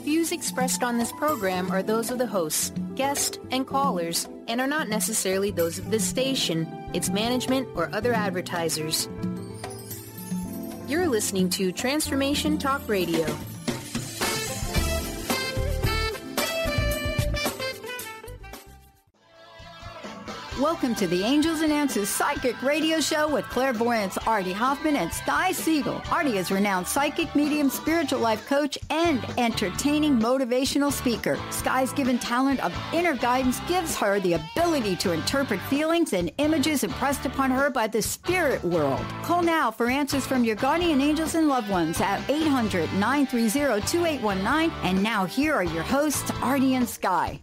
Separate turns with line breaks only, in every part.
Views expressed on this program are those of the hosts, guests, and callers, and are not necessarily those of this station, its management, or other advertisers. You're listening to Transformation Talk Radio.
Welcome to the Angels and Answers Psychic Radio Show with clairvoyants Artie Hoffman and Sky Siegell. Artie is renowned psychic, medium, spiritual life coach, and entertaining motivational speaker. Sky's given talent of inner guidance gives her the ability to interpret feelings and images impressed upon her by the spirit world. Call now for answers from your guardian angels and loved ones at 800-930-2819. And now here are your hosts, Artie and Sky.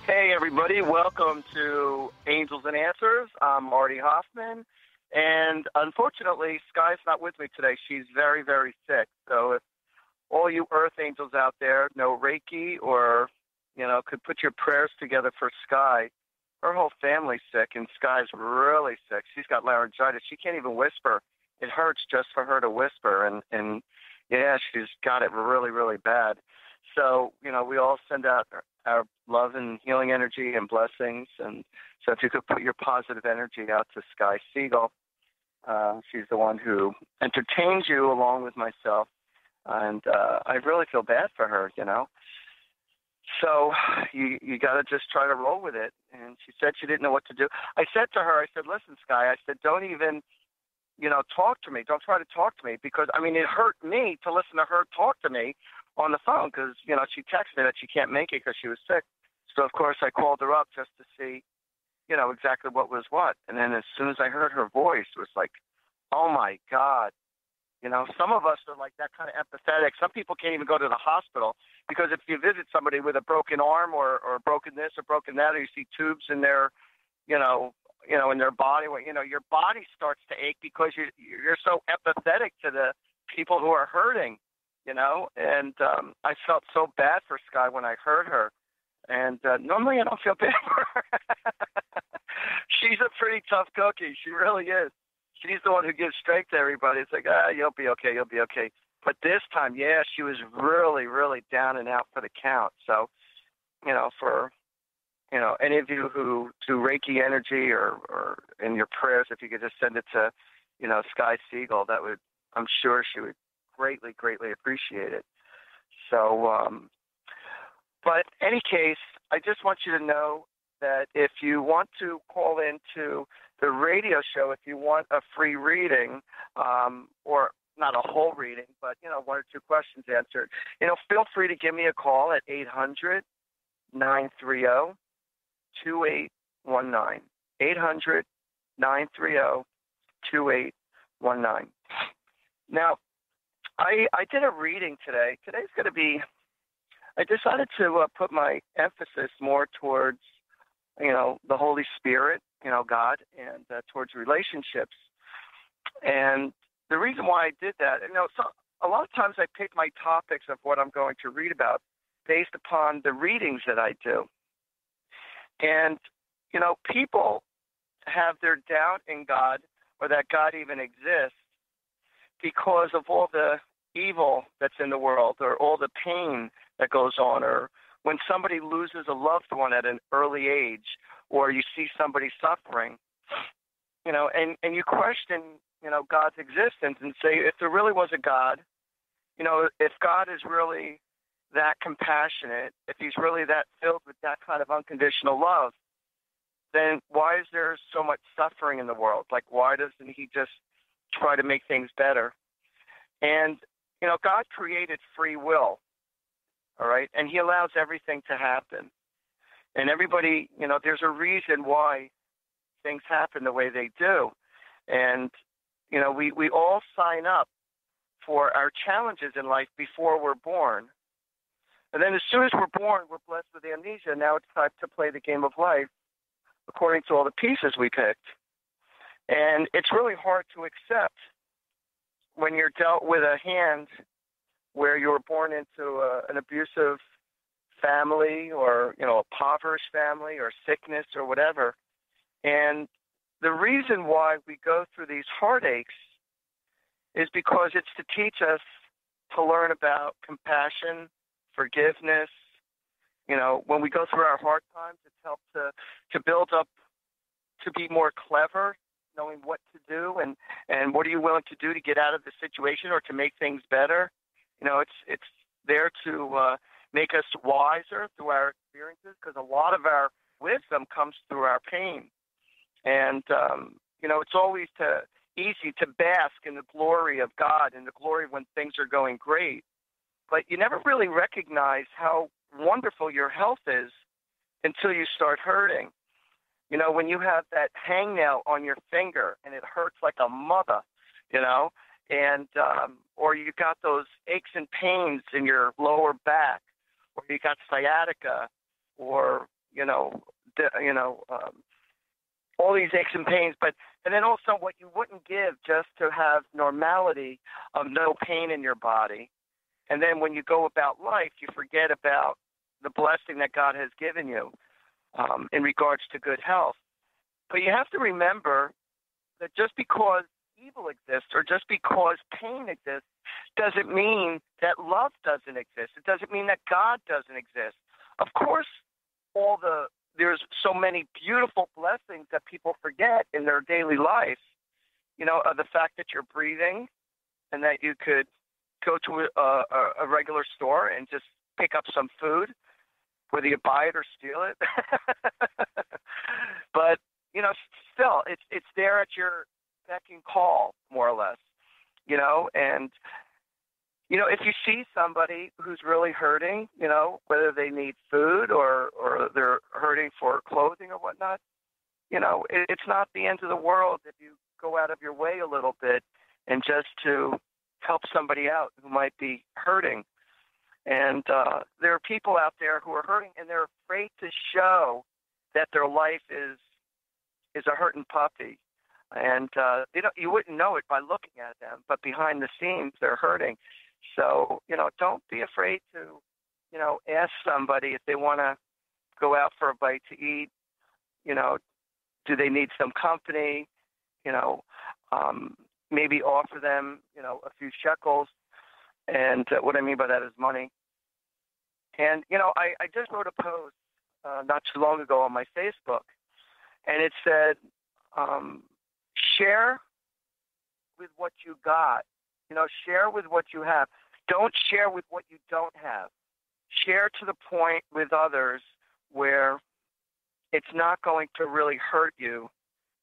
Hey, everybody. Welcome to Angels and Answers. I'm Artie Hoffman, and unfortunately, Sky's not with me today. She's very, very sick. So if all you earth angels out there know Reiki or, could put your prayers together for Sky, her whole family's sick, and Sky's really sick. She's got laryngitis. She can't even whisper. It hurts just for her to whisper, and yeah, she's got it really, really bad. So, we all send out our love and healing energy and blessings. And so if you could put your positive energy out to Sky Siegell, she's the one who entertains you along with myself. And I really feel bad for her, So you got to just try to roll with it. And she said she didn't know what to do. I said to her, listen, Sky, don't even, talk to me. Don't try to talk to me because, it hurt me to listen to her talk to me on the phone because, she texted me that she can't make it because she was sick. So, of course, I called her up just to see, exactly what was what. And then as soon as I heard her voice, it was like, oh, my God. Some of us are like that kind of empathetic. Some people can't even go to the hospital because if you visit somebody with a broken arm or broken this or broken that, or you see tubes in their, in their body, your body starts to ache because you're so empathetic to the people who are hurting. And I felt so bad for Sky when I heard her. And normally I don't feel bad for her. She's a pretty tough cookie. She really is. She's the one who gives strength to everybody. It's like, you'll be okay, you'll be okay. But this time, yeah, she was really, really down and out for the count. So, for, any of you who do Reiki energy or in your prayers, if you could just send it to, Sky Siegell, that would, I'm sure she would greatly, greatly appreciate it. So, but any case, I just want you to know that if you want to call into the radio show, if you want a free reading, or not a whole reading, but, one or two questions answered, feel free to give me a call at 800-930-2819. 800-930-2819. Now, I did a reading today. Today's going to be, I decided to put my emphasis more towards, the Holy Spirit, God, and towards relationships. And the reason why I did that, so a lot of times I pick my topics of what I'm going to read about based upon the readings that I do. And, people have their doubt in God or that God even exists because of all the evil that's in the world or all the pain that goes on, or when somebody loses a loved one at an early age, or you see somebody suffering, and you question, God's existence and say, if there really was a God, if God is really that compassionate, if he's really that filled with that kind of unconditional love, then why is there so much suffering in the world? Like, why doesn't he just try to make things better? And, God created free will, all right? And he allows everything to happen. And everybody, there's a reason why things happen the way they do. And, we all sign up for our challenges in life before we're born. And then as soon as we're born, we're blessed with amnesia. Now it's time to play the game of life according to all the pieces we picked. And it's really hard to accept when you're dealt with a hand where you were born into an abusive family or, a impoverished family or sickness or whatever. And the reason why we go through these heartaches is because it's to teach us to learn about compassion, forgiveness. You know, when we go through our hard times, it's helped to build up, to be more clever, knowing what to do and what are you willing to do to get out of the situation or to make things better. You know, it's there to make us wiser through our experiences, because a lot of our wisdom comes through our pain. And, you know, it's always easy to bask in the glory of God and the glory when things are going great. But you never really recognize how wonderful your health is until you start hurting. You know, when you have that hangnail on your finger and it hurts like a mother, you know, and or you got those aches and pains in your lower back, or you got sciatica, or all these aches and pains, and then also what you wouldn't give just to have normality of no pain in your body. And then when you go about life, you forget about the blessing that God has given you in regards to good health. But you have to remember that just because evil exists or just because pain exists doesn't mean that love doesn't exist. It doesn't mean that God doesn't exist. Of course, there's so many beautiful blessings that people forget in their daily life. You know, the fact that you're breathing and that you could go to a regular store and just pick up some food, whether you buy it or steal it. But, you know, still, it's there at your beck and call, more or less, you know. And, you know, if you see somebody who's really hurting, you know, whether they need food or they're hurting for clothing or whatnot, you know, it's not the end of the world if you go out of your way a little bit and just to help somebody out who might be hurting. And there are people out there who are hurting, and they're afraid to show that their life is a hurting puppy. And you wouldn't know it by looking at them, but behind the scenes, they're hurting. So, you know, don't be afraid to, you know, ask somebody if they want to go out for a bite to eat. You know, do they need some company? You know, maybe offer them, you know, a few shekels. And what I mean by that is money. And, you know, I just wrote a post not too long ago on my Facebook, and it said, share with what you got. You know, share with what you have. Don't share with what you don't have. Share to the point with others where it's not going to really hurt you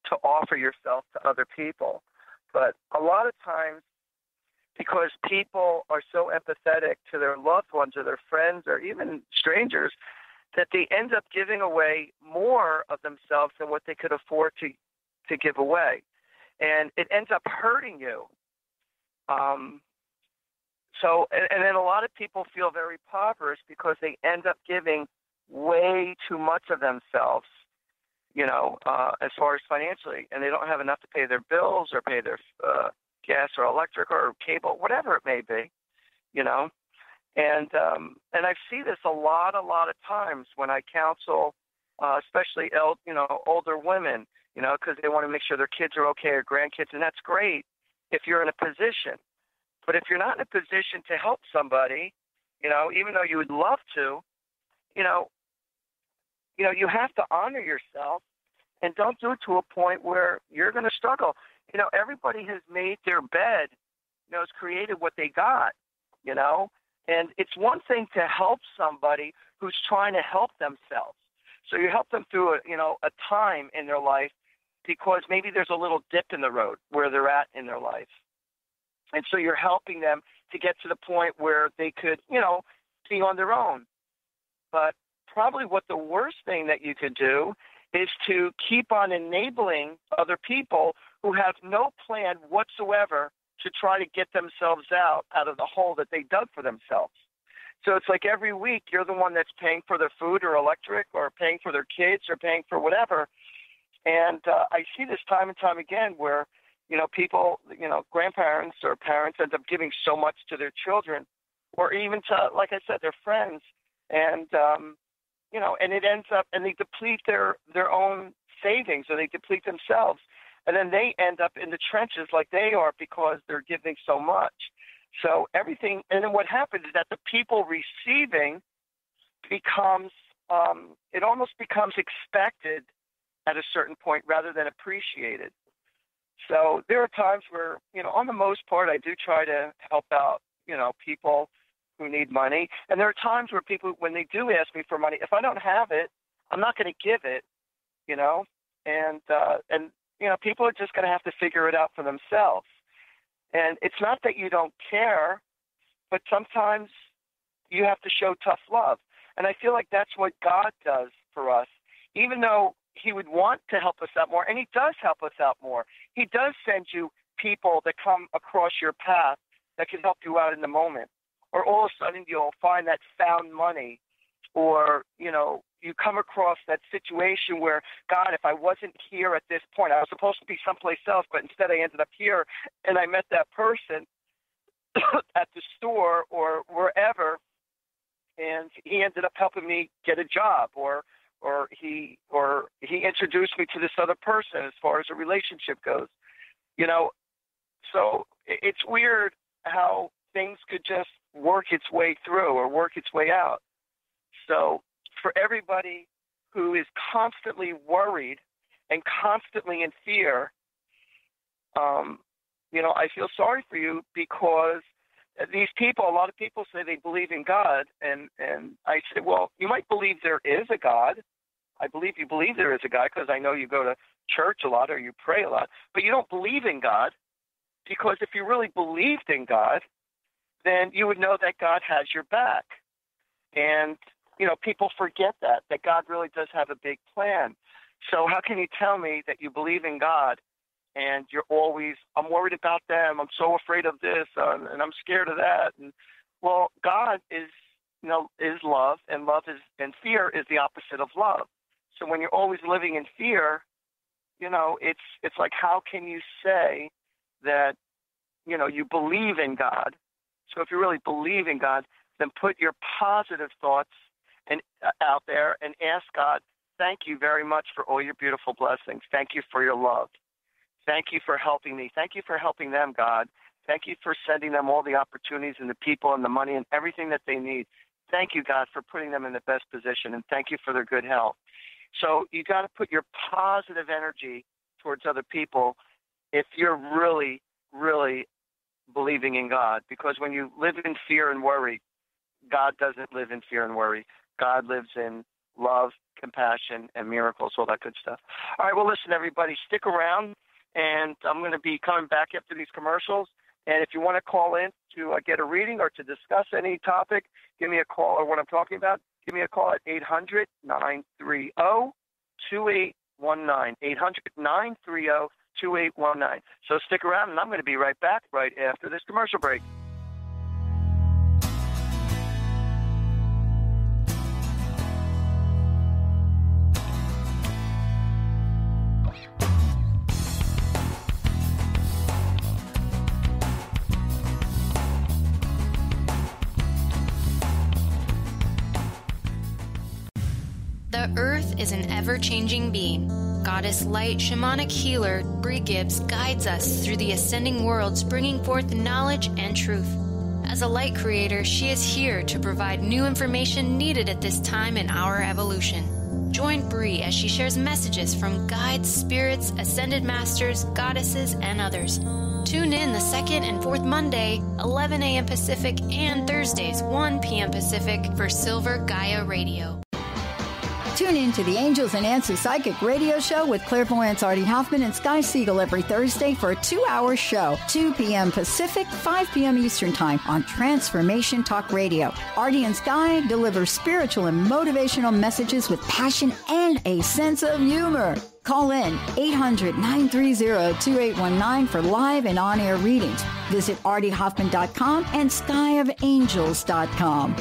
to offer yourself to other people. But a lot of times, because people are so empathetic to their loved ones or their friends or even strangers, that they end up giving away more of themselves than what they could afford to give away. And it ends up hurting you. And then a lot of people feel very impoverished because they end up giving way too much of themselves, you know, as far as financially, and they don't have enough to pay their bills or pay their gas or electric or cable, whatever it may be, you know. And I see this a lot of times when I counsel, especially older women, you know, because they want to make sure their kids are okay or grandkids, and that's great if you're in a position. But if you're not in a position to help somebody, you know, even though you would love to, you know, you have to honor yourself and don't do it to a point where you're going to struggle. You know, everybody has made their bed, you know, has created what they got, you know, and it's one thing to help somebody who's trying to help themselves. So you help them through a time in their life because maybe there's a little dip in the road where they're at in their life. And so you're helping them to get to the point where they could, you know, be on their own. But probably what the worst thing that you could do is to keep on enabling other people who have no plan whatsoever to try to get themselves out of the hole that they dug for themselves. So it's like every week you're the one that's paying for their food or electric or paying for their kids or paying for whatever. And I see this time and time again where, you know, people, you know, grandparents or parents end up giving so much to their children or even to, like I said, their friends. And, you know, and it ends up, and they deplete their own savings or they deplete themselves. And then they end up in the trenches like they are because they're giving so much. So everything, and then what happens is that the people receiving becomes, it almost becomes expected at a certain point rather than appreciated. So there are times where, on the most part, I do try to help out, people who need money. And there are times where people, when they do ask me for money, if I don't have it, I'm not going to give it, and people are just going to have to figure it out for themselves. And it's not that you don't care, but sometimes you have to show tough love. And I feel like that's what God does for us, even though he would want to help us out more, and he does help us out more. He does send you people that come across your path that can help you out in the moment. Or all of a sudden you'll find that found money, or, you come across that situation where, God, if I wasn't here at this point, I was supposed to be someplace else, but instead I ended up here, and I met that person at the store or wherever, and he ended up helping me get a job, or he introduced me to this other person as far as a relationship goes. So it's weird how things could just work its way through or work its way out. So for everybody who is constantly worried and constantly in fear, I feel sorry for you, because these people, a lot of people say they believe in God, and I say, well, you might believe there is a God. I believe you believe there is a God because I know you go to church a lot or you pray a lot, but you don't believe in God, because if you really believed in God, then you would know that God has your back. And, people forget that God really does have a big plan. So how can you tell me that you believe in God and you're always, I'm worried about them, I'm so afraid of this, and I'm scared of that? And, well, God is love, and fear is the opposite of love. So when you're always living in fear, it's like, how can you say that, you believe in God? So if you really believe in God, then put your positive thoughts out there and ask God, thank you very much for all your beautiful blessings. Thank you for your love. Thank you for helping me. Thank you for helping them, God. Thank you for sending them all the opportunities and the people and the money and everything that they need. Thank you, God, for putting them in the best position, and thank you for their good health. So you got to put your positive energy towards other people if you're really, really believing in God. Because when you live in fear and worry, God doesn't live in fear and worry. God lives in love, compassion, and miracles, all that good stuff. All right, well, listen, everybody, stick around, and I'm going to be coming back after these commercials. And if you want to call in to get a reading or to discuss any topic, give me a call, or what I'm talking about, give me a call at 800-930-2819, 800-930-2819. So stick around, and I'm going to be right back right after this commercial break.
The Earth is an ever-changing being. Goddess Light Shamanic Healer Bree Gibbs guides us through the ascending worlds, bringing forth knowledge and truth. As a light creator, she is here to provide new information needed at this time in our evolution. Join Bree as she shares messages from guides, spirits, ascended masters, goddesses, and others. Tune in the second and fourth Monday, 11 a.m. Pacific, and Thursdays, 1 p.m. Pacific for Silver Gaia Radio.
Tune in to the Angels and Answers Psychic Radio Show with clairvoyants Artie Hoffman and Sky Siegell every Thursday for a 2-hour show, 2 p.m. Pacific, 5 p.m. Eastern Time on Transformation Talk Radio. Artie and Sky deliver spiritual and motivational messages with passion and a sense of humor. Call in 800-930-2819 for live and on-air readings. Visit artiehoffman.com and skyofangels.com.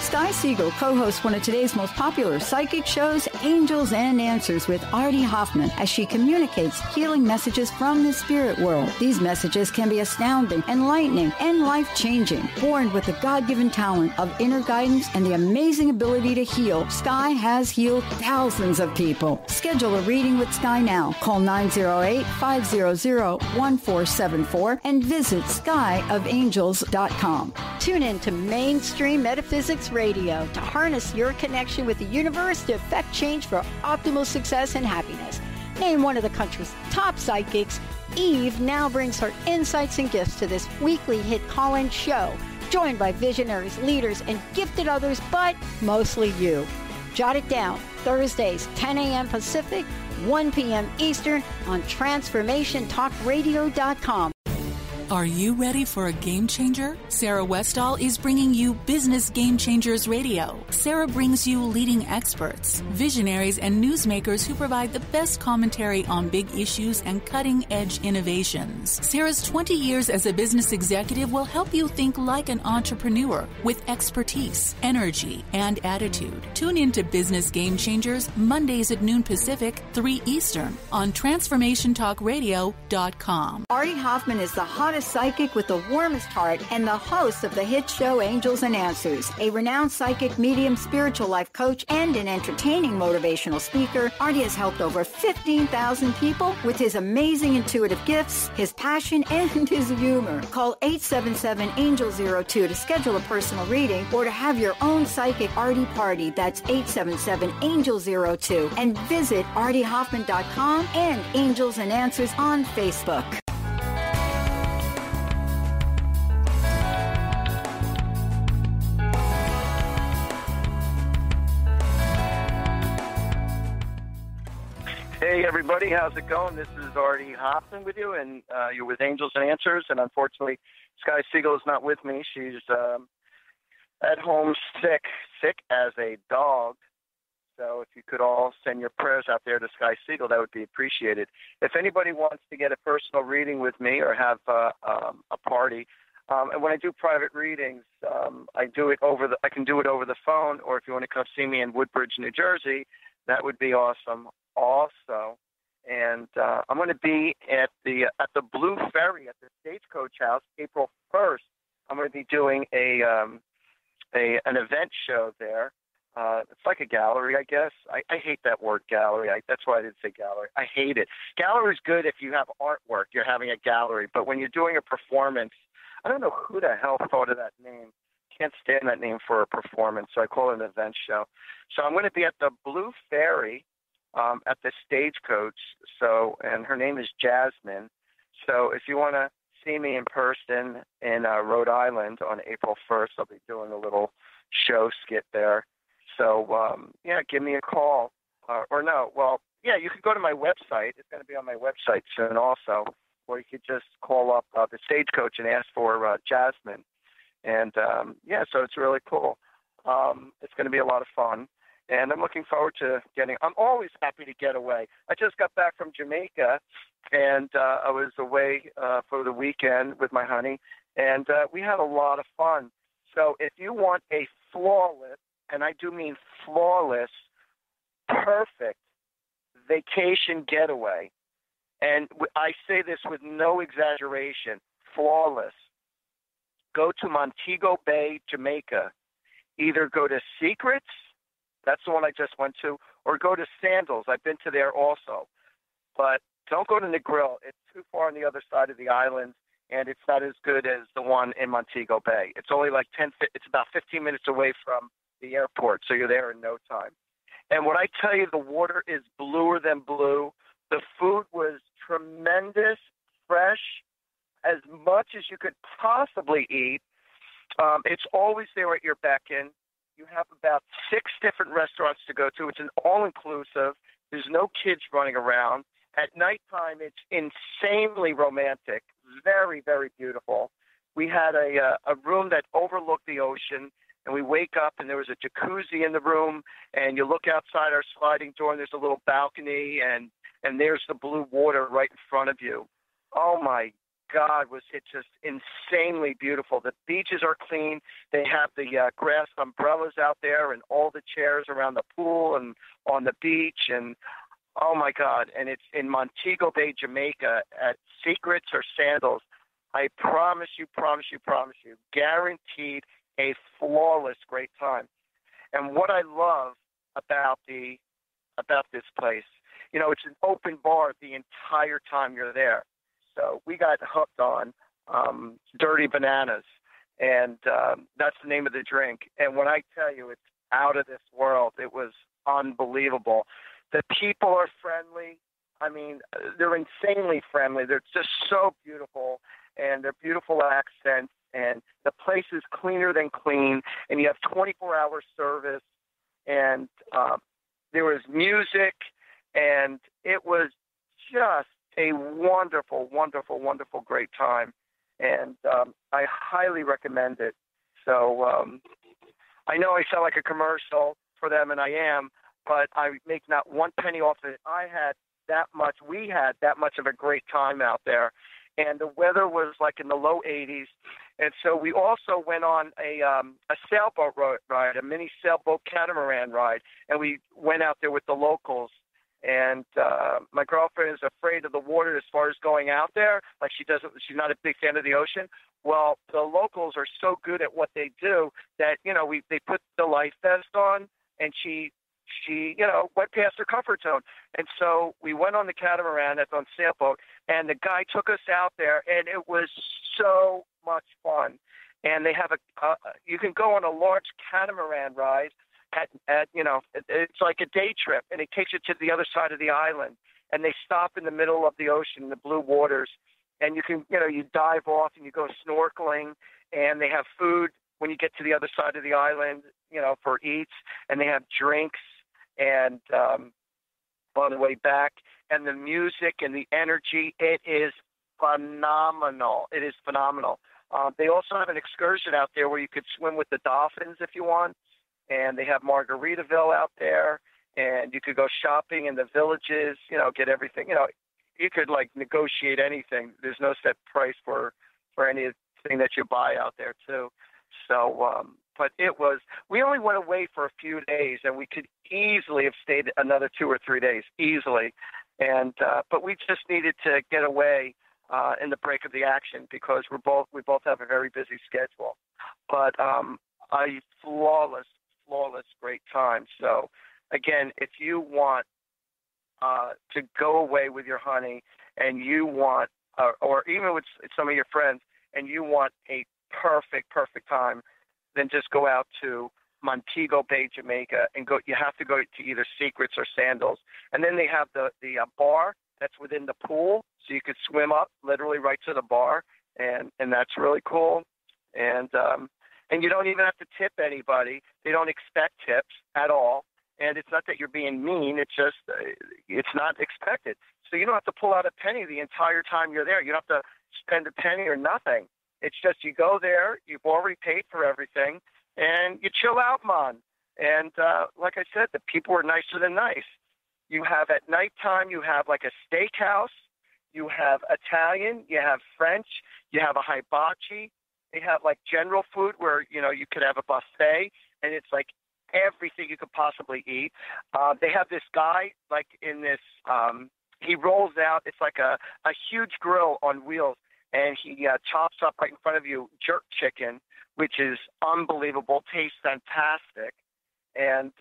Sky Siegell co-hosts one of today's most popular psychic shows, Angels and Answers with Artie Hoffman, as she communicates healing messages from the spirit world. These messages can be astounding, enlightening, and life-changing. Born with the God-given talent of inner guidance and the amazing ability to heal, Sky has healed thousands of people. Schedule a reading with Sky now. Call 908-500-1474 and visit skyofangels.com. Tune in to Mainstream Metaphysics Radio to harness your connection with the universe to effect change for optimal success and happiness. Named one of the country's top psychics, Eve now brings her insights and gifts to this weekly hit call-in show, joined by visionaries, leaders, and gifted others, but mostly you. Jot it down. Thursdays, 10 a.m. Pacific, 1 p.m. Eastern on TransformationTalkRadio.com.
Are you ready for a game changer? Sarah Westall is bringing you Business Game Changers Radio. Sarah brings you leading experts, visionaries, and newsmakers who provide the best commentary on big issues and cutting-edge innovations. Sarah's 20 years as a business executive will help you think like an entrepreneur with expertise, energy, and attitude. Tune in to Business Game Changers Mondays at noon Pacific, 3 Eastern on TransformationTalkRadio.com.
Artie Hoffman is the hottest psychic with the warmest heart and the host of the hit show Angels and Answers. A renowned psychic, medium, spiritual life coach, and an entertaining motivational speaker, Artie has helped over 15,000 people with his amazing intuitive gifts, his passion, and his humor. Call 877-ANGEL-02 to schedule a personal reading or to have your own psychic Artie party. That's 877-ANGEL-02. And visit ArtieHoffman.com and Angels and Answers on Facebook.
Hey, everybody. How's it going? This is Artie Hoffman with you, and you're with Angels and Answers. And unfortunately, Sky Siegell is not with me. She's at home sick as a dog. So if you could all send your prayers out there to Sky Siegell, that would be appreciated. If anybody wants to get a personal reading with me or have a party, and when I do private readings, I can do it over the phone, or if you want to come see me in Woodbridge, New Jersey, that would be awesome. Also, and I'm going to be at the Blue Ferry at the Stagecoach House April 1st. I'm going to be doing an event show there. It's like a gallery, I guess. I hate that word gallery. That's why I didn't say gallery. I hate it. Gallery is good if you have artwork. You're having a gallery, but when you're doing a performance, I don't know who the hell thought of that name. Can't stand that name for a performance, so I call it an event show. So I'm going to be at the Blue Ferry. At the Stagecoach, and her name is Jasmine. So if you want to see me in person in Rhode Island on April 1st, I'll be doing a little show skit there. So, give me a call. You can go to my website. It's going to be on my website soon also, or you could just call up the Stagecoach and ask for Jasmine. And, so it's really cool. It's going to be a lot of fun. And I'm looking forward to I'm always happy to get away. I just got back from Jamaica, and I was away for the weekend with my honey, and we had a lot of fun. So if you want a flawless, and I do mean flawless, perfect vacation getaway, and I say this with no exaggeration, flawless, go to Montego Bay, Jamaica. Either go to Secrets, that's the one I just went to, or go to Sandals. I've been to there also. But don't go to Negril. It's too far on the other side of the island, and it's not as good as the one in Montego Bay. It's only like it's about 15 minutes away from the airport, so you're there in no time. And when I tell you the water is bluer than blue, the food was tremendous, fresh, as much as you could possibly eat. It's always there at your beck-and. You have about 6 different restaurants to go to. It's an all-inclusive. There's no kids running around. At nighttime, it's insanely romantic, very, very beautiful. We had a room that overlooked the ocean, and we wake up, and there was a jacuzzi in the room, and you look outside our sliding door, and there's a little balcony, and there's the blue water right in front of you. Oh, my God, was it just insanely beautiful. The beaches are clean. They have the grass umbrellas out there and all the chairs around the pool and on the beach. And, oh, my God, and it's in Montego Bay, Jamaica at Secrets or Sandals. I promise you, guaranteed a flawless great time. And what I love about this place, you know, it's an open bar the entire time you're there. So we got hooked on Dirty Bananas, and that's the name of the drink. And when I tell you it's out of this world, it was unbelievable. The people are friendly. I mean, they're insanely friendly. They're just so beautiful, and they're beautiful accents. And the place is cleaner than clean, and you have 24-hour service. And there was music, and it was just a wonderful, wonderful, wonderful, great time. And I highly recommend it. So I know I sound like a commercial for them, and I am, but I make not one penny off it. We had that much of a great time out there. And the weather was like in the low 80s. And so we also went on a sailboat ride, a mini sailboat catamaran ride. And we went out there with the locals. And my girlfriend is afraid of the water as far as going out there. Like she's not a big fan of the ocean. Well, the locals are so good at what they do that, you know, they put the life vest on, and she, you know, went past her comfort zone. And so we went on the catamaran that's on sailboat, and the guy took us out there, and it was so much fun. And they have you can go on a large catamaran ride at you know, it's like a day trip, and it takes you to the other side of the island, and they stop in the middle of the ocean, the blue waters, and you can, you know, you dive off and you go snorkeling, and they have food when you get to the other side of the island, you know, for eats, and they have drinks. And on the way back, and the music and the energy, it is phenomenal. It is phenomenal. They also have an excursion out there where you could swim with the dolphins if you want, and they have Margaritaville out there, and you could go shopping in the villages, you know, get everything. You know, you could, like, negotiate anything. There's no set price for anything that you buy out there, too. So, but we only went away for a few days, and we could easily have stayed another 2 or 3 days, easily. And, but we just needed to get away in the break of the action because we both have a very busy schedule. But a flawless, great time. So again, if you want to go away with your honey, and you want, or even with some of your friends, and you want a perfect time, then just go out to Montego Bay, Jamaica, and go. You have to go to either Secrets or Sandals, and then they have the bar that's within the pool, so you could swim up literally right to the bar, and that's really cool. And you don't even have to tip anybody. They don't expect tips at all, and it's not that you're being mean. It's just it's not expected. So you don't have to pull out a penny the entire time you're there. You don't have to spend a penny or nothing. It's just you go there, you've already paid for everything, and you chill out, man. And like I said, the people are nicer than nice. You have at nighttime, you have like a steakhouse, you have Italian, you have French, you have a hibachi. They have like general food where, you know, you could have a buffet, and it's like everything you could possibly eat. They have this guy like in this, he rolls out, it's like a huge grill on wheels, and he chops up right in front of you jerk chicken, which is unbelievable, tastes fantastic. And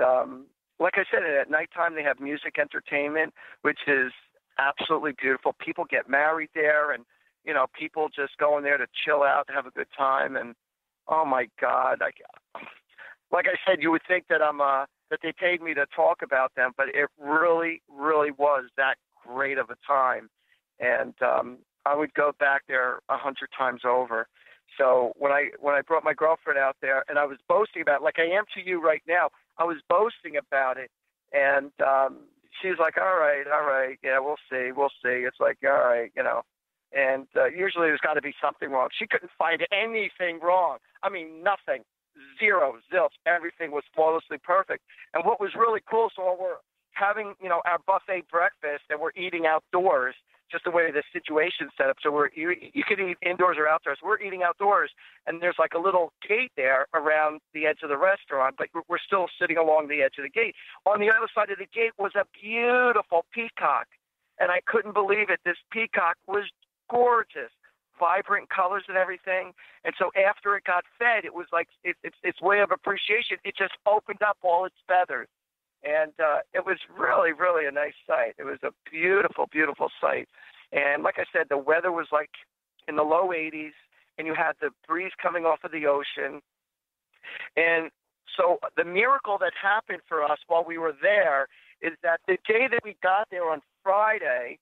like I said, at nighttime they have music entertainment, which is absolutely beautiful. People get married there, and, you know, people just go in there to chill out, have a good time. And, oh, my God, like I said, you would think that that they paid me to talk about them, but it really, really was that great of a time. And I would go back there 100 times over. So when I brought my girlfriend out there, and I was boasting about it, like I am to you right now, I was boasting about it, and she's like, all right, yeah, we'll see. It's like, all right, you know. And usually there's got to be something wrong. She couldn't find anything wrong. I mean, nothing. Zero, zilch. Everything was flawlessly perfect. And what was really cool, so we're having, you know, our buffet breakfast, and we're eating outdoors. just the way the situation's set up. So you can eat indoors or outdoors. We're eating outdoors, and there's like a little gate there around the edge of the restaurant, but we're still sitting along the edge of the gate. On the other side of the gate was a beautiful peacock, and I couldn't believe it. This peacock was gorgeous, vibrant colors and everything. And so after it got fed, it was like its way of appreciation. It just opened up all its feathers. And it was really, really a nice sight. It was a beautiful, beautiful sight. And like I said, the weather was like in the low 80s, and you had the breeze coming off of the ocean. And so the miracle that happened for us while we were there is that the day that we got there on Friday,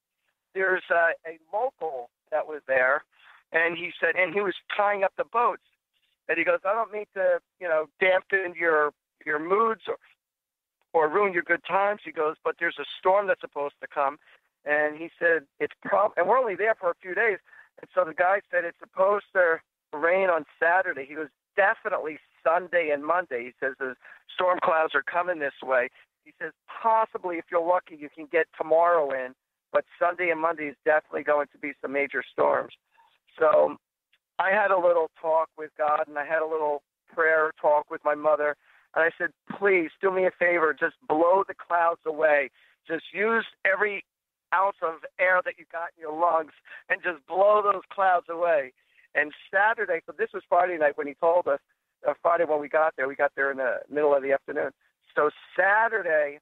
there's a local that was there, and he said, and he was tying up the boats. And he goes, I don't mean to, dampen your moods or ruin your good times. He goes, but there's a storm that's supposed to come. And he said, and we're only there for a few days. And so the guy said, it's supposed to rain on Saturday. He goes, definitely Sunday and Monday. He says, the storm clouds are coming this way. He says, possibly if you're lucky, you can get tomorrow in, but Sunday and Monday is definitely going to be some major storms. So I had a little talk with God, and I had a little prayer talk with my mother. And I said, please do me a favor, just blow the clouds away. Just use every ounce of air that you got in your lungs and just blow those clouds away. And Saturday, so this was Friday night when he told us, Friday when we got there in the middle of the afternoon. So Saturday,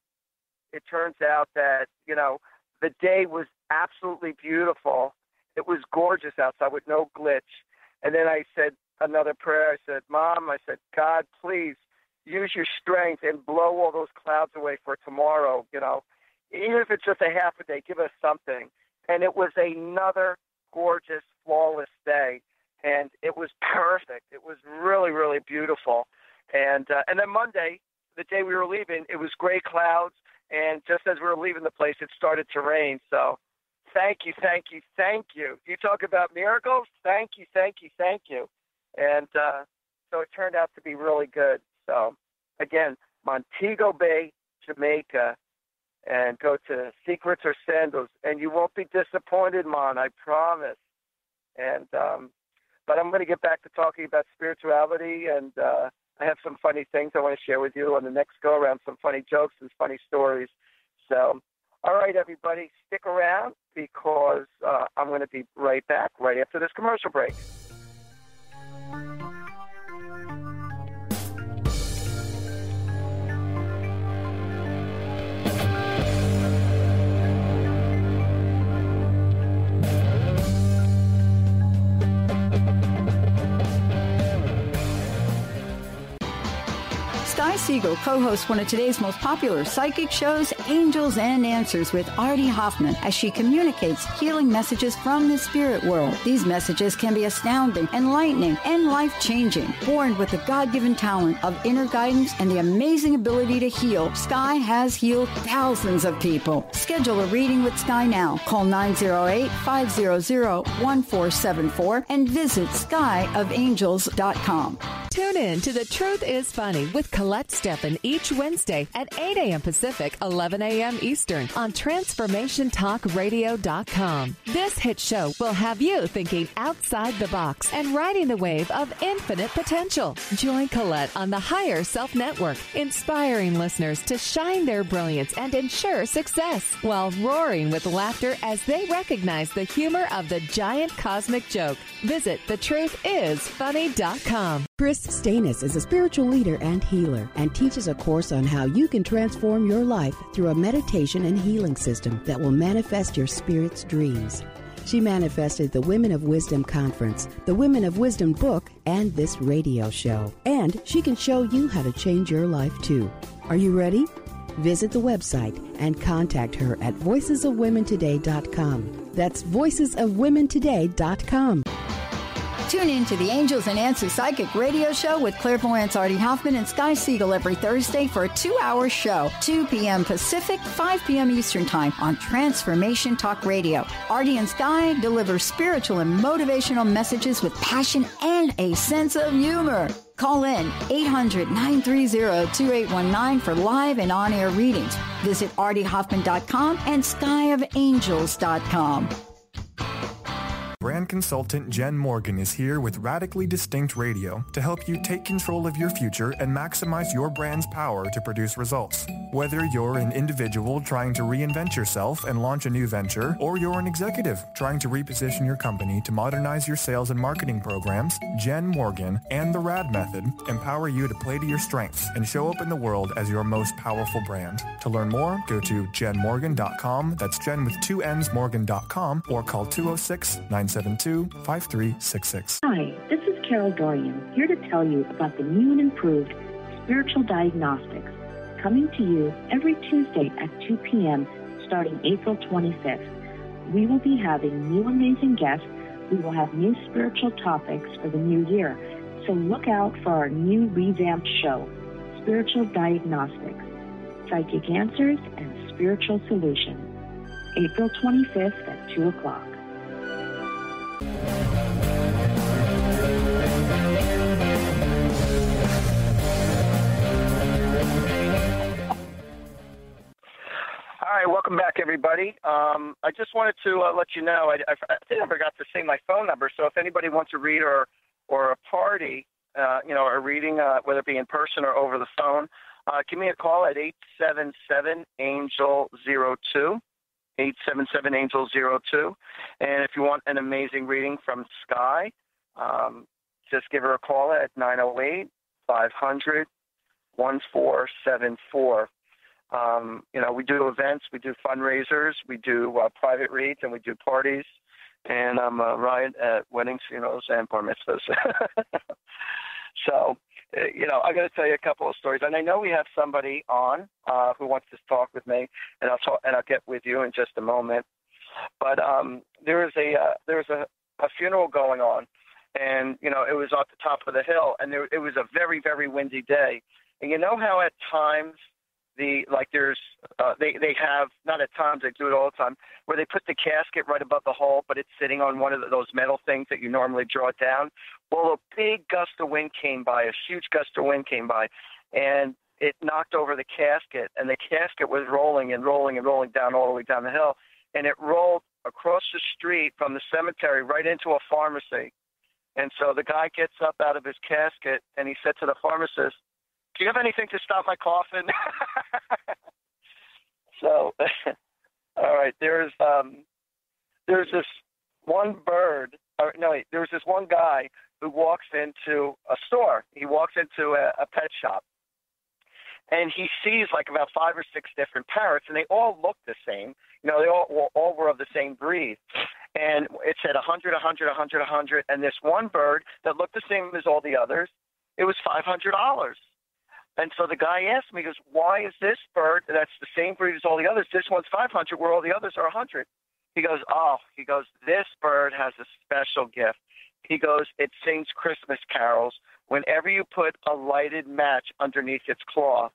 it turns out that, the day was absolutely beautiful. It was gorgeous outside with no glitch. And then I said another prayer. I said, Mom, God, please, use your strength and blow all those clouds away for tomorrow, even if it's just a half a day, give us something. And it was another gorgeous, flawless day. And it was perfect. It was really, really beautiful. And then Monday, the day we were leaving, it was gray clouds. And just as we were leaving the place, it started to rain. So thank you, thank you, thank you. You talk about miracles? Thank you, thank you, thank you. And so it turned out to be really good. So, again, Montego Bay, Jamaica, and go to Secrets or Sandals, and you won't be disappointed, Mon, I promise. And but I'm going to get back to talking about spirituality, and I have some funny things I want to share with you on the next go-around, some funny jokes and funny stories. So, all right, everybody, stick around because I'm going to be right back right after this commercial break.
Siegell co-hosts one of today's most popular psychic shows, Angels and Answers with Artie Hoffman, as she communicates healing messages from the spirit world. These messages can be astounding, enlightening, and life-changing. Born with the God-given talent of inner guidance and the amazing ability to heal, Sky has healed thousands of people. Schedule a reading with Sky now. Call 908-500-1474 and visit skyofangels.com.
Tune in to The Truth is Funny with Colette Steffen each Wednesday at 8 a.m. Pacific, 11 a.m. Eastern on TransformationTalkRadio.com. This hit show will have you thinking outside the box and riding the wave of infinite potential. Join Colette on the Higher Self Network, inspiring listeners to shine their brilliance and ensure success while roaring with laughter as they recognize the humor of the giant cosmic joke. Visit thetruthисfunny.com.
Chris Stanis is a spiritual leader and healer and teaches a course on how you can transform your life through a meditation and healing system that will manifest your spirit's dreams. She manifested the Women of Wisdom Conference, the Women of Wisdom book, and this radio show. And she can show you how to change your life too. Are you ready? Visit the website and contact her at voicesofwomentoday.com. That's voicesofwomentoday.com.
Tune in to the Angels and Answers Psychic Radio Show with clairvoyants Artie Hoffman and Sky Siegell every Thursday for a 2-hour show, 2 p.m. Pacific, 5 p.m. Eastern Time on Transformation Talk Radio. Artie and Sky deliver spiritual and motivational messages with passion and a sense of humor. Call in 800-930-2819 for live and on-air readings. Visit artiehoffman.com and skyofangels.com.
Brand consultant Jen Morgan is here with Radically Distinct Radio to help you take control of your future and maximize your brand's power to produce results. Whether you're an individual trying to reinvent yourself and launch a new venture, or you're an executive trying to reposition your company to modernize your sales and marketing programs, Jen Morgan and the RAD method empower you to play to your strengths and show up in the world as your most powerful brand. To learn more, go to jenmorgan.com. That's Jen with 2 N's, Morgan.com, or call 206-972-5366.
Hi, this is Carol Dorian, here to tell you about the new and improved Spiritual Diagnostics, coming to you every Tuesday at 2 p.m. starting April 25th. We will be having new amazing guests. We will have new spiritual topics for the new year. So look out for our new revamped show, Spiritual Diagnostics, Psychic Answers and Spiritual Solutions, April 25th at 2 o'clock.
All right, welcome back, everybody. I just wanted to let you know, I think I forgot to say my phone number, so if anybody wants a read or a party, a reading, whether it be in person or over the phone, give me a call at 877-ANGEL-02, 877-ANGEL-02. And if you want an amazing reading from Sky, just give her a call at 908-500-1474. We do events, we do fundraisers, we do private reads, and we do parties. And I'm Ryan at weddings, funerals, and bar mitzvahs. So, I'm going to tell you a couple of stories. And I know we have somebody on who wants to talk with me, and I'll get with you in just a moment. But there was a funeral going on, and it was at the top of the hill, and it was a very, very windy day. And you know how at times they have, not at times, they do it all the time, where they put the casket right above the hole, but it's sitting on one of those metal things that you normally draw it down. Well, a big gust of wind came by, a huge gust of wind came by, and it knocked over the casket, and the casket was rolling and rolling and rolling down all the way down the hill, and it rolled across the street from the cemetery right into a pharmacy. And so the guy gets up out of his casket, and he said to the pharmacist, "Do you have anything to stop my coughing?" So, all right, there's this one bird. There's this one guy who walks into a store. He walks into a pet shop, and he sees like about 5 or 6 different parrots, and they all look the same. They all were of the same breed. And it said 100, 100, 100, 100, and this one bird that looked the same as all the others, it was $500. And so the guy asked me, he goes, "Why is this bird that's the same breed as all the others, this one's 500 where all the others are 100? He goes, "This bird has a special gift." He goes, "It sings Christmas carols whenever you put a lighted match underneath its claw."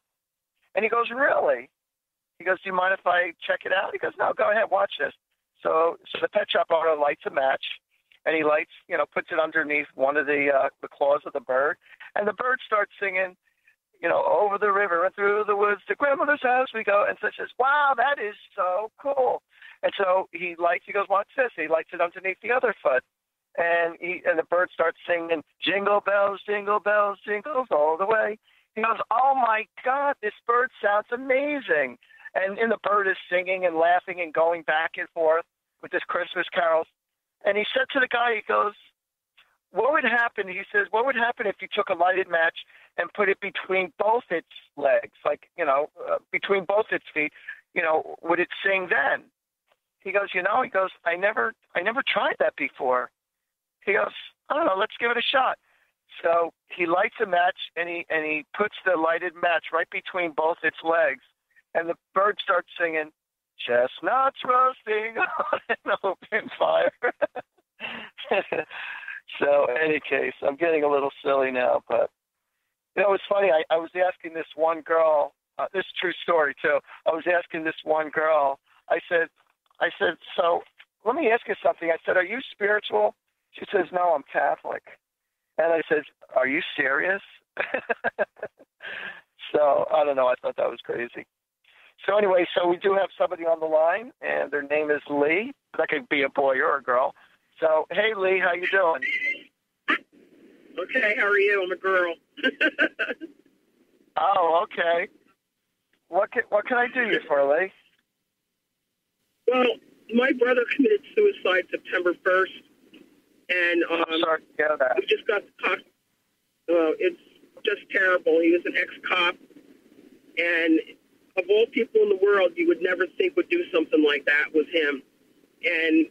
And he goes, "Really?" He goes, "Do you mind if I check it out?" He goes, "No, go ahead, watch this." So the pet shop owner lights a match, and he puts it underneath one of the claws of the bird, and the bird starts singing, "Over the river and through the woods to grandmother's house we go." And so says, "Wow, that is so cool." And so he goes, "What's this?" He lights it underneath the other foot. And the bird starts singing, "Jingle bells, jingles all the way." He goes, "Oh my God, this bird sounds amazing." And the bird is singing and laughing and going back and forth with this Christmas carols. And he said to the guy, he goes, "What would happen?" He says, "What would happen if you took a lighted match and put it between both its legs, between both its feet? Would it sing then?" He goes, "I never tried that before." He goes, "I don't know, let's give it a shot." So he lights a match, and he puts the lighted match right between both its legs, and the bird starts singing, "Chestnuts roasting on an open fire." So, in any case, I'm getting a little silly now, but it's funny. I was asking this one girl. This is a true story too. I was asking this one girl. I said, "So let me ask you something." I said, "Are you spiritual?" She says, "No, I'm Catholic." And I said, "Are you serious?" So I don't know. I thought that was crazy. So anyway, we do have somebody on the line, and their name is Lee. That could be a boy or a girl. So, hey, Lee, how you doing?
Okay, how are you? I'm a girl.
Oh, okay. What can I do you for, Lee?
Well, my brother committed suicide September 1st, and
I'm sorry to hear that.
we just got the talk. It's just terrible. He was an ex-cop, and of all people in the world, you would never think would do something like that was him. And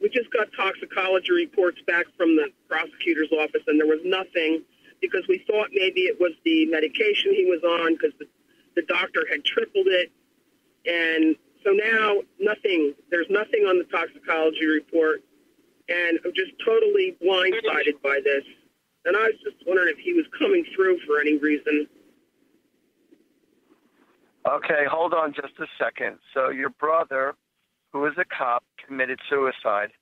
we just got toxicology reports back from the prosecutor's office, and there was nothing because we thought maybe it was the medication he was on because the doctor had tripled it. And so now nothing. There's nothing on the toxicology report, and I'm just totally blindsided by this. And I was just wondering if he was coming through for any reason.
Okay, hold on just a second. So your brother, who is a cop, committed suicide.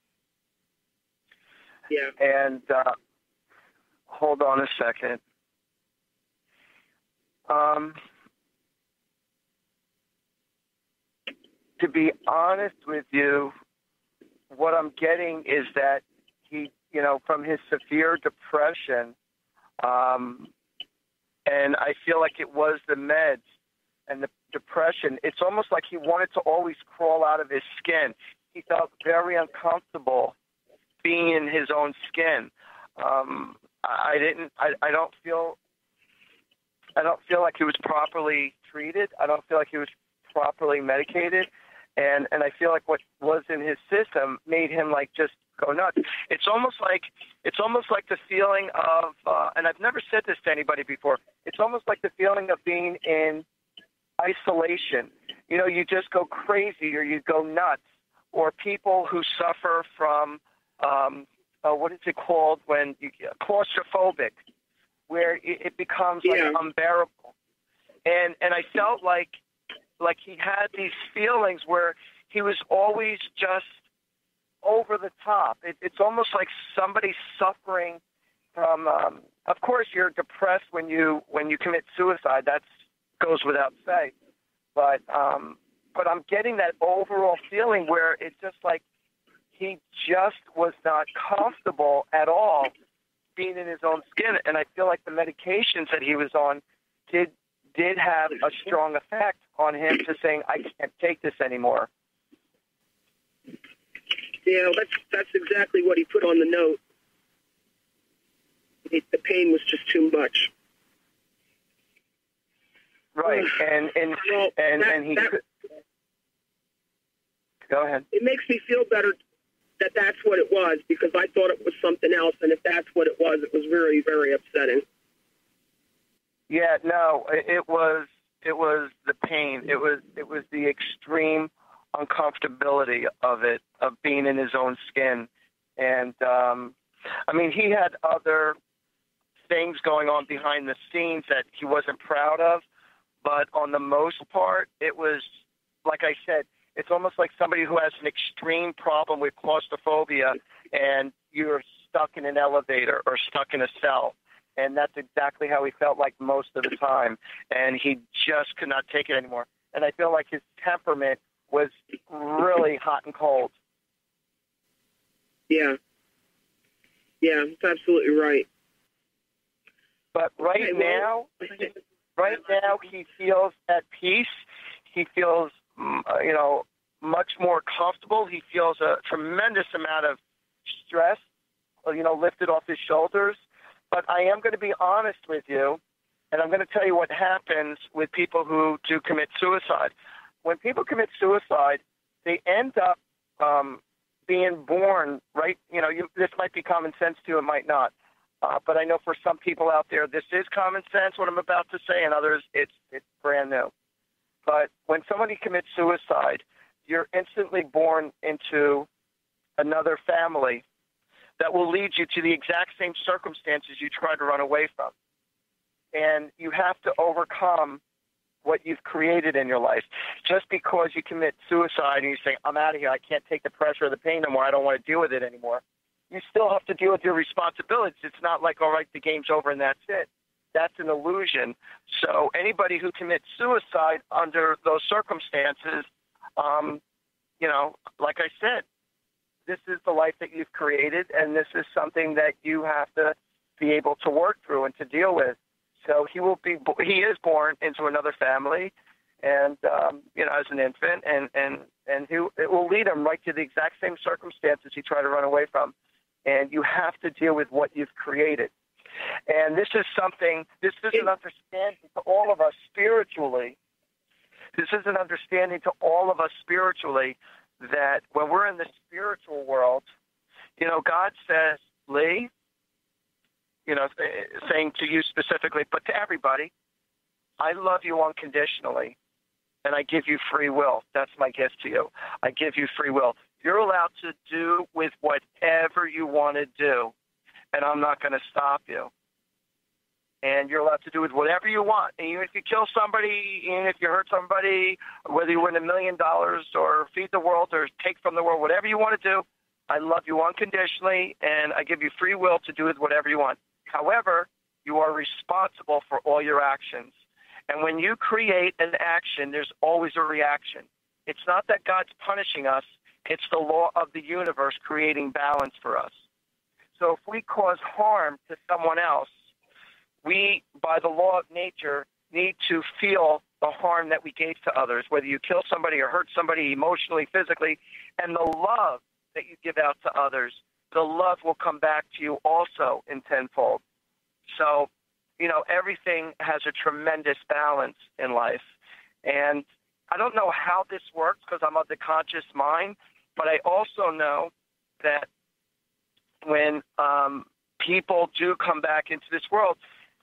Yeah.
And hold on a second. To be honest with you, what I'm getting is that he, from his severe depression, and I feel like it was the meds and the depression, it's almost like he wanted to always crawl out of his skin. He felt very uncomfortable being in his own skin. I don't feel like he was properly treated. I don't feel like he was properly medicated. And I feel like what was in his system made him like just go nuts. It's almost like the feeling of, and I've never said this to anybody before. It's almost like the feeling of being in isolation. You just go crazy or you go nuts. Or people who suffer from, what is it called when you claustrophobic, where it becomes like unbearable. And I felt like he had these feelings where he was always just over the top. It's almost like somebody suffering from. Of course, you're depressed when you commit suicide. That goes without saying. But I'm getting that overall feeling where it's just like he just was not comfortable at all being in his own skin. And I feel like the medications that he was on did have a strong effect on him to saying, I can't take this anymore.
Yeah, that's exactly what he put on the note. The pain was just too much.
Right, and he could. Go ahead.
It makes me feel better that that's what it was, because I thought it was something else, and if that's what it was very, very upsetting.
Yeah, no, it was the pain. It was the extreme uncomfortability of it, of being in his own skin. And, he had other things going on behind the scenes that he wasn't proud of. But on the most part, it was, like I said, it's almost like somebody who has an extreme problem with claustrophobia and you're stuck in an elevator or stuck in a cell. And that's exactly how he felt like most of the time. And he just could not take it anymore. And I feel like his temperament was really hot and cold.
Yeah. Yeah, that's absolutely right.
But right now, he feels at peace. He feels, much more comfortable. He feels a tremendous amount of stress, lifted off his shoulders. But I am going to be honest with you, and I'm going to tell you what happens with people who do commit suicide. When people commit suicide, they end up being born, right? This might be common sense to you, it might not. But I know for some people out there, this is common sense, what I'm about to say, and others, it's brand new. But when somebody commits suicide, you're instantly born into another family that will lead you to the exact same circumstances you tried to run away from. And you have to overcome what you've created in your life. Just because you commit suicide and you say, I'm out of here, I can't take the pressure or the pain anymore, I don't want to deal with it anymore, you still have to deal with your responsibilities. It's not like, all right, the game's over and that's it. That's an illusion. So anybody who commits suicide under those circumstances, like I said, this is the life that you've created, and this is something that you have to be able to work through and to deal with. So he is born into another family, and as an infant, and it will lead him right to the exact same circumstances he tried to run away from. And you have to deal with what you've created. And this is an understanding to all of us spiritually. This is an understanding to all of us spiritually that when we're in the spiritual world, God says, Lee, saying to you specifically, but to everybody, I love you unconditionally, and I give you free will. That's my gift to you. I give you free will. You're allowed to do with whatever you want to do, and I'm not going to stop you. And you're allowed to do with whatever you want. And even if you kill somebody, even if you hurt somebody, whether you win $1 million or feed the world or take from the world, whatever you want to do, I love you unconditionally, and I give you free will to do with whatever you want. However, you are responsible for all your actions. And when you create an action, there's always a reaction. It's not that God's punishing us. It's the law of the universe creating balance for us. So if we cause harm to someone else, we, by the law of nature, need to feel the harm that we gave to others, whether you kill somebody or hurt somebody emotionally, physically, and the love that you give out to others, the love will come back to you also in tenfold. So, everything has a tremendous balance in life. And I don't know how this works because I'm of the conscious mind, but I also know that when people do come back into this world,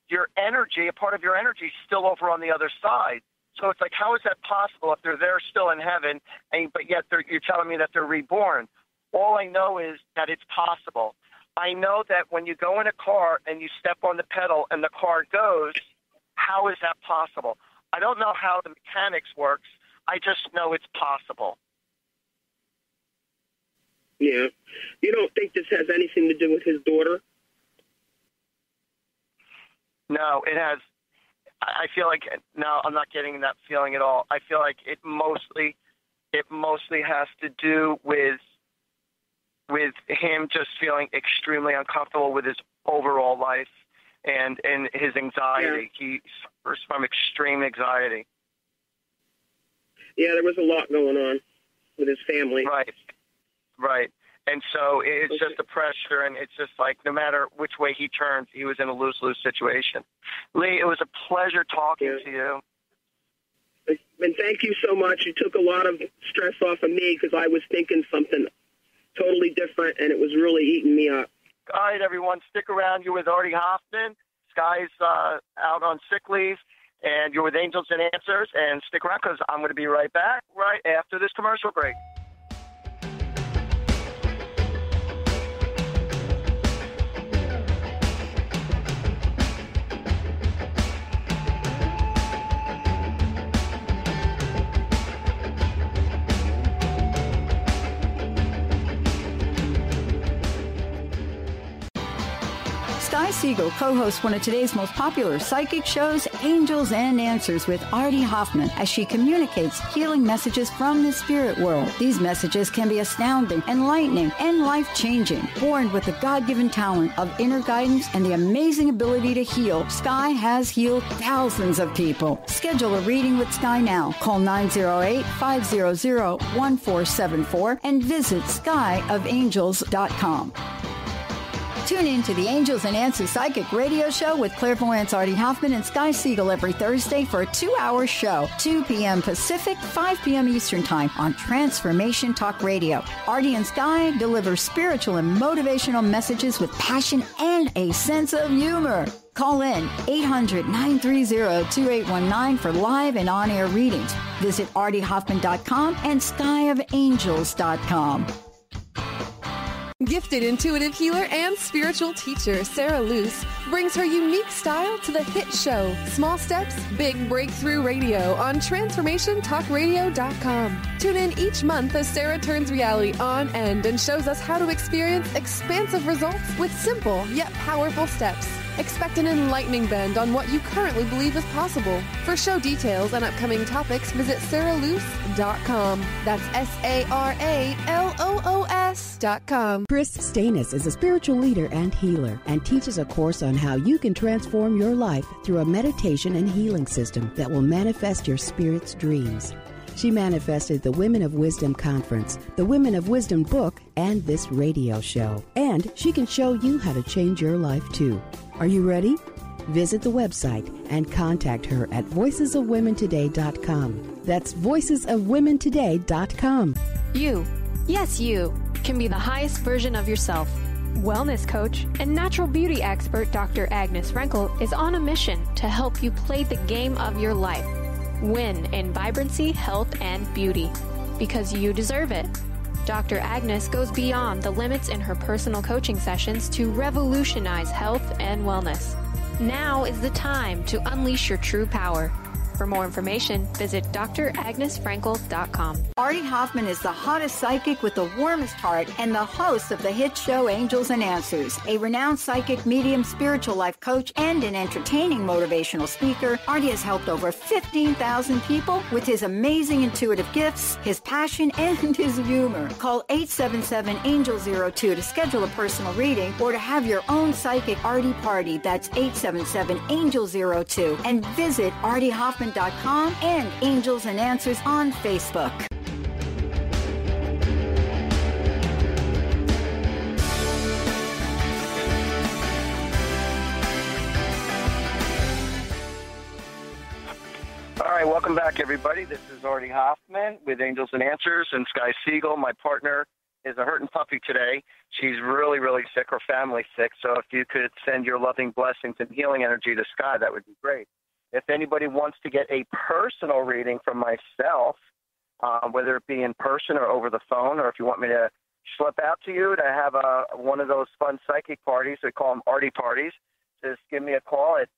your energy, a part of your energy, is still over on the other side. So it's like, how is that possible if they're there still in heaven, but yet you're telling me that they're reborn? All I know is that it's possible. I know that when you go in a car and you step on the pedal and the car goes, how is that possible? I don't know how the mechanics works. I just know it's possible.
Yeah. You don't think this has anything to do with his daughter?
No, it has. I feel like, no, I'm not getting that feeling at all. I feel like it mostly has to do with him just feeling extremely uncomfortable with his overall life and his anxiety. Yeah. He suffers from extreme anxiety.
Yeah, there was a lot going on with his family.
Right. And so it's just the pressure, and it's just like no matter which way he turned, he was in a lose-lose situation. Lee, it was a pleasure talking to you.
And thank you so much. You took a lot of stress off of me because I was thinking something totally different, and it was really eating me up.
All right, everyone, stick around. You're with Artie Hoffman. Sky's out on sick leave, and you're with Angels and Answers. And stick around because I'm going to be right back right after this commercial break.
Siegell co-hosts one of today's most popular psychic shows, Angels and Answers with Artie Hoffman, as she communicates healing messages from the spirit world. These messages can be astounding, enlightening, and life-changing. Born with the God-given talent of inner guidance and the amazing ability to heal, Sky has healed thousands of people. Schedule a reading with Sky now. Call 908-500-1474 and visit skyofangels.com. Tune in to the Angels and Answers Psychic Radio Show with clairvoyants Artie Hoffman and Sky Siegell every Thursday for a 2-hour show, 2 p.m. Pacific, 5 p.m. Eastern Time on Transformation Talk Radio. Artie and Sky deliver spiritual and motivational messages with passion and a sense of humor. Call in 800-930-2819 for live and on-air readings. Visit artiehoffman.com and skyofangels.com.
Gifted intuitive healer and spiritual teacher Sarah Luce brings her unique style to the hit show Small Steps, Big Breakthrough Radio on TransformationTalkRadio.com. Tune in each month as Sarah turns reality on end and shows us how to experience expansive results with simple yet powerful steps. Expect an enlightening bend on what you currently believe is possible. For show details and upcoming topics, visit sarahloos.com. That's SARALOOS.com.
Chris Stanis is a spiritual leader and healer and teaches a course on how you can transform your life through a meditation and healing system that will manifest your spirit's dreams. She manifested the Women of Wisdom Conference, the Women of Wisdom book, and this radio show. And she can show you how to change your life too. Are you ready? Visit the website and contact her at voicesofwomentoday.com. That's voicesofwomentoday.com.
You, yes you, can be the highest version of yourself. Wellness coach and natural beauty expert Dr. Agnes Frenkel is on a mission to help you play the game of your life. Win in vibrancy, health, and beauty, because you deserve it. Dr. Agnes goes beyond the limits in her personal coaching sessions to revolutionize health and wellness. Now is the time to unleash your true power. For more information, visit dragnesfrankel.com.
Artie Hoffman is the hottest psychic with the warmest heart and the host of the hit show Angels and Answers. A renowned psychic, medium, spiritual life coach, and an entertaining motivational speaker, Artie has helped over 15,000 people with his amazing intuitive gifts, his passion, and his humor. Call 877-ANGEL-02 to schedule a personal reading or to have your own psychic Artie party. That's 877-ANGEL-02. And visit ArtieHoffman.com and Angels and Answers on Facebook.
All right, welcome back, everybody. This is Artie Hoffman with Angels and Answers, and Sky Siegell, my partner, is a hurting puppy today. She's really, really sick. Her family's sick, so if you could send your loving blessings and healing energy to Sky, that would be great. If anybody wants to get a personal reading from myself, whether it be in person or over the phone, or if you want me to slip out to you to have one of those fun psychic parties, we call them Artie parties, just give me a call at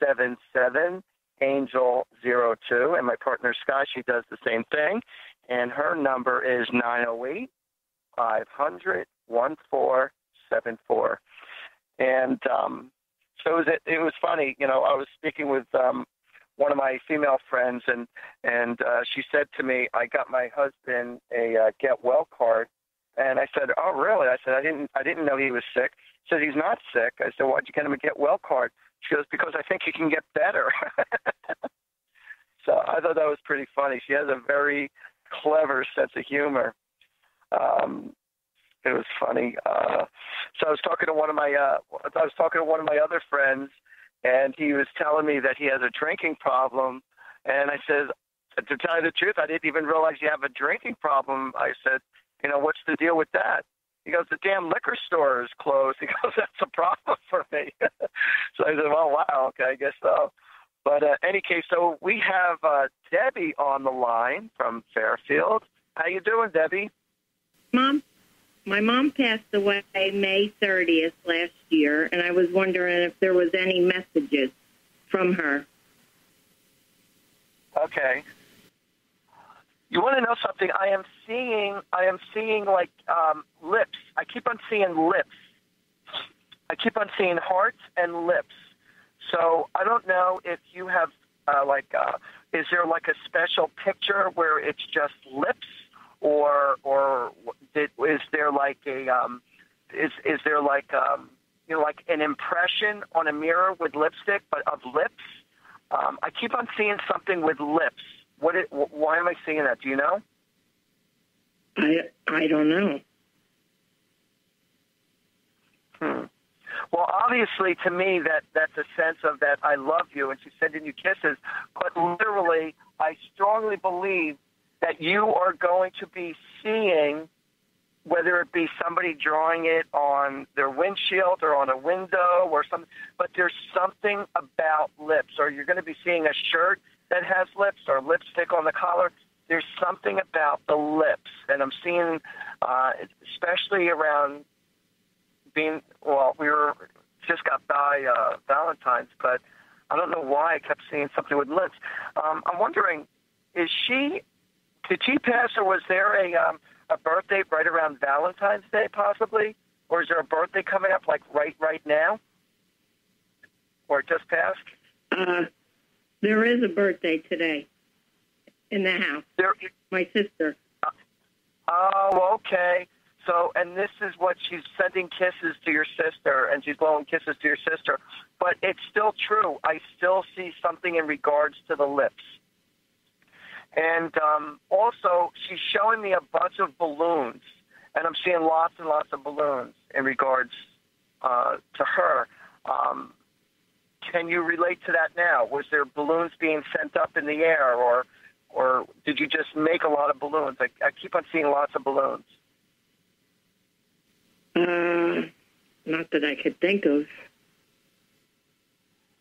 877-ANGEL-02. And my partner, Sky, she does the same thing. And her number is 908-500-1474. And so it was funny, I was speaking with one of my female friends, and she said to me, I got my husband a get well card, and I said, oh really? I said, I didn't know he was sick. She said, he's not sick. I said, why'd you get him a get well card? She goes, because I think he can get better. So I thought that was pretty funny. She has a very clever sense of humor. It was funny. So I was talking to one of my other friends, and he was telling me that he has a drinking problem. And I said, to tell you the truth, I didn't even realize you have a drinking problem. I said, what's the deal with that? He goes, the damn liquor store is closed. He goes, that's a problem for me. So I said, well, wow, okay, I guess so. But any case, so we have Debbie on the line from Fairfield. How you doing, Debbie?
Mom? My mom passed away May 30th last year, and I was wondering if there was any messages from her.
Okay. You want to know something? I am seeing like lips. I keep on seeing lips. I keep on seeing hearts and lips. So I don't know if you have is there like a special picture where it's just lips? Or is there like like an impression on a mirror with lipstick, but of lips? I keep on seeing something with lips. Why am I seeing that? Do you know?
I don't know.
Well, obviously, to me, that's a sense of that I love you, and she's sending you kisses. But literally, I strongly believe that you are going to be seeing, whether it be somebody drawing it on their windshield or on a window or something, but there's something about lips, or you're going to be seeing a shirt that has lips or lipstick on the collar. There's something about the lips, and I'm seeing, especially around we just got by Valentine's, but I don't know why I kept seeing something with lips. I'm wondering, did she pass, or was there a birthday right around Valentine's Day possibly? Or is there a birthday coming up like right now? or just passed?
There is a birthday today in the house. My sister.
Oh, okay. So, and this is what she's sending kisses to your sister, and she's blowing kisses to your sister. But it's still true. I still see something in regards to the lips. And also, she's showing me a bunch of balloons, and I'm seeing lots and lots of balloons in regards to her. Can you relate to that now? Was there balloons being sent up in the air, or did you just make a lot of balloons? I keep on seeing lots of balloons.
Not that I could think of.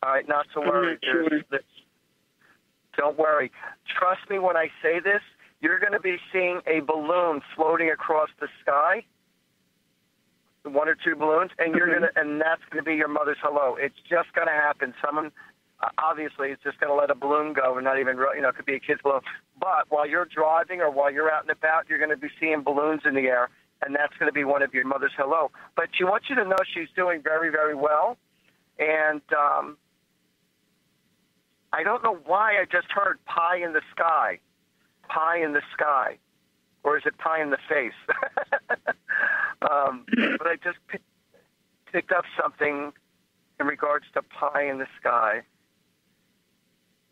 All right, not to worry.
I'm not sure.
Don't worry. Trust me when I say this. You're going to be seeing a balloon floating across the sky, 1 or 2 balloons, and and that's going to be your mother's hello. It's just going to happen. Someone, obviously, is just going to let a balloon go, and not even, it could be a kid's balloon. But while you're driving or while you're out and about, you're going to be seeing balloons in the air, and that's going to be one of your mother's hello. But she wants you to know she's doing very, very well, and I don't know why I just heard pie in the sky. Pie in the sky. Or is it pie in the face? But I just picked up something in regards to pie in the sky.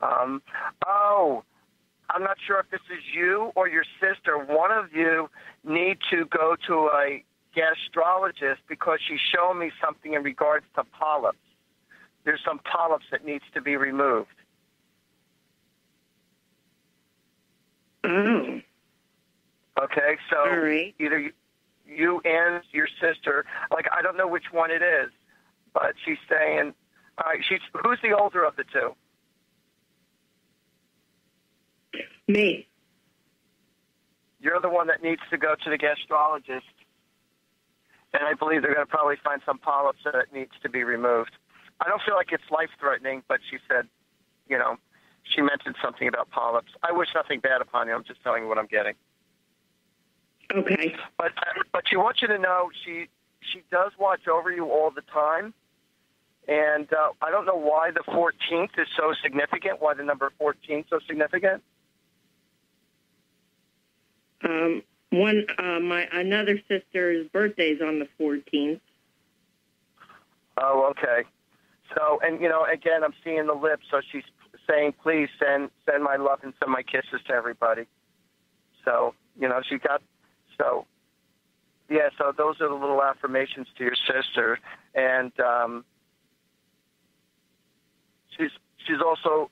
I'm not sure if this is you or your sister. One of you need to go to a gastrologist because she's showing me something in regards to polyps. There's some polyps that needs to be removed.
Oh.
Okay, so
all right.
Either you and your sister, I don't know which one it is, but she's saying, all right, who's the older of the two?
Me.
You're the one that needs to go to the gastrologist, and I believe they're going to probably find some polyps that needs to be removed. I don't feel like it's life-threatening, but she said, she mentioned something about polyps. I wish nothing bad upon you. I'm just telling you what I'm getting.
Okay.
But she wants you to know she does watch over you all the time. And I don't know why the 14th is so significant, why the number 14 is so significant.
Another sister's birthday is on the 14th.
Oh, okay. So, and, again, I'm seeing the lips, so she's saying, please send my love and send my kisses to everybody. So, so those are the little affirmations to your sister. And she's also,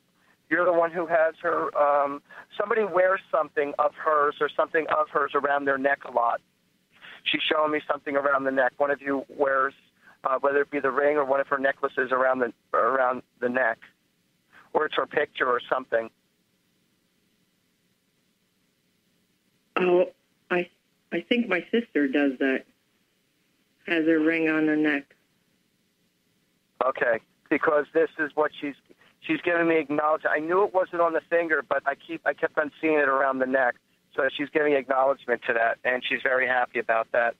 you're the one who has her, somebody wears something of hers or something of hers around their neck a lot. She's showing me something around the neck. One of you wears, whether it be the ring or one of her necklaces around the neck, or it's her picture or something.
Oh, I think my sister does that. Has a ring on her neck.
Okay, because this is what she's giving me acknowledgement. I knew it wasn't on the finger, but I kept on seeing it around the neck. So she's giving acknowledgement to that, and she's very happy about that.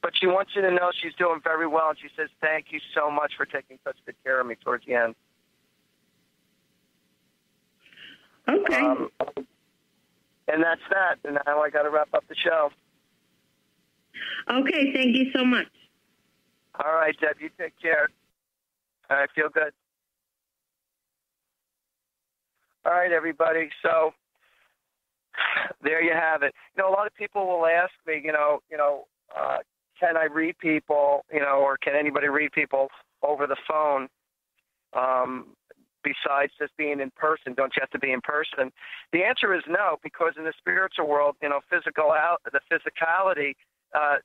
But she wants you to know she's doing very well, and she says, thank you so much for taking such good care of me towards the end.
Okay.
And that's that. And now I got to wrap up the show.
Okay, thank you so much.
All right, Deb, you take care. All right, feel good. All right, everybody. So there you have it. A lot of people will ask me, can I read people, or can anybody read people over the phone? Besides just being in person, don't you have to be in person? The answer is no, because in the spiritual world, the physicality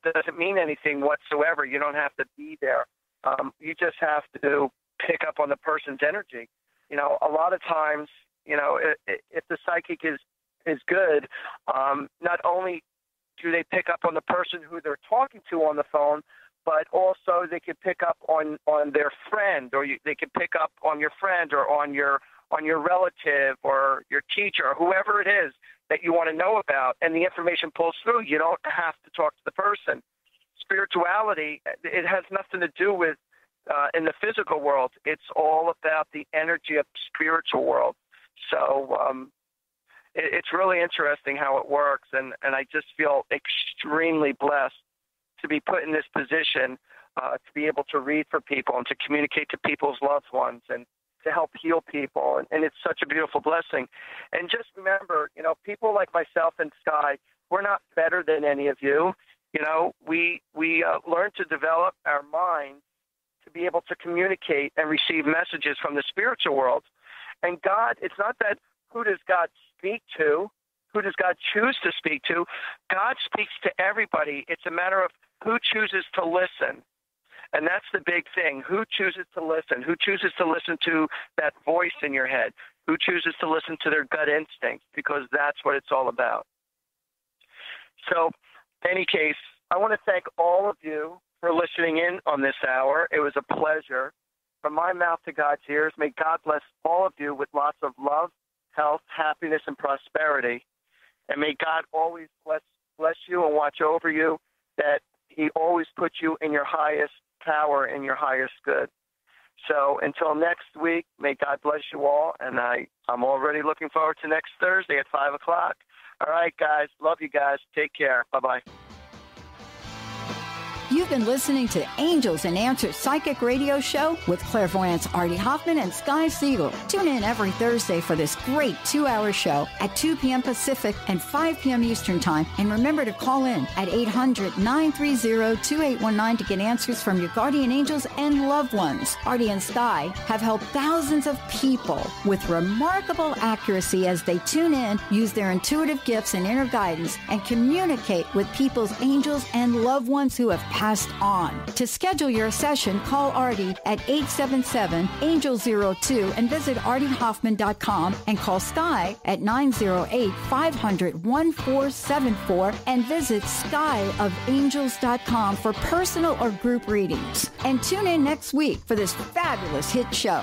doesn't mean anything whatsoever. You don't have to be there. You just have to pick up on the person's energy. A lot of times, if the psychic is good, not only do they pick up on the person who they're talking to on the phone, but also they can pick up on their friend, or they can pick up on your friend, or on your relative, or your teacher, or whoever it is that you want to know about, and the information pulls through. You don't have to talk to the person. Spirituality, it has nothing to do with in the physical world. It's all about the energy of the spiritual world. So it's really interesting how it works, and I just feel extremely blessed to be put in this position to be able to read for people and to communicate to people's loved ones and to help heal people. And it's such a beautiful blessing. And just remember, people like myself and Sky, we're not better than any of you. We learn to develop our minds to be able to communicate and receive messages from the spiritual world. And God, it's not that who does God speak to, who does God choose to speak to. God speaks to everybody. It's a matter of who chooses to listen. And that's the big thing. Who chooses to listen? Who chooses to listen to that voice in your head? Who chooses to listen to their gut instincts? Because that's what it's all about. So, in any case, I want to thank all of you for listening in on this hour. It was a pleasure. From my mouth to God's ears, may God bless all of you with lots of love, health, happiness, and prosperity. And may God always bless you and watch over you, that he always puts you in your highest power and your highest good. So until next week, may God bless you all. And I'm already looking forward to next Thursday at 5 o'clock. All right, guys. Love you guys. Take care. Bye-bye.
You've been listening to Angels and Answers Psychic Radio Show with clairvoyants Artie Hoffman and Sky Siegell. Tune in every Thursday for this great 2-hour show at 2 p.m. Pacific and 5 p.m. Eastern Time. And remember to call in at 800-930-2819 to get answers from your guardian angels and loved ones. Artie and Sky have helped thousands of people with remarkable accuracy as they tune in, use their intuitive gifts and inner guidance, and communicate with people's angels and loved ones who have passed on. To schedule your session, call Artie at 877-ANGEL-02 and visit artiehoffman.com, and call Sky at 908-500-1474 and visit skyofangels.com for personal or group readings. And tune in next week for this fabulous hit show.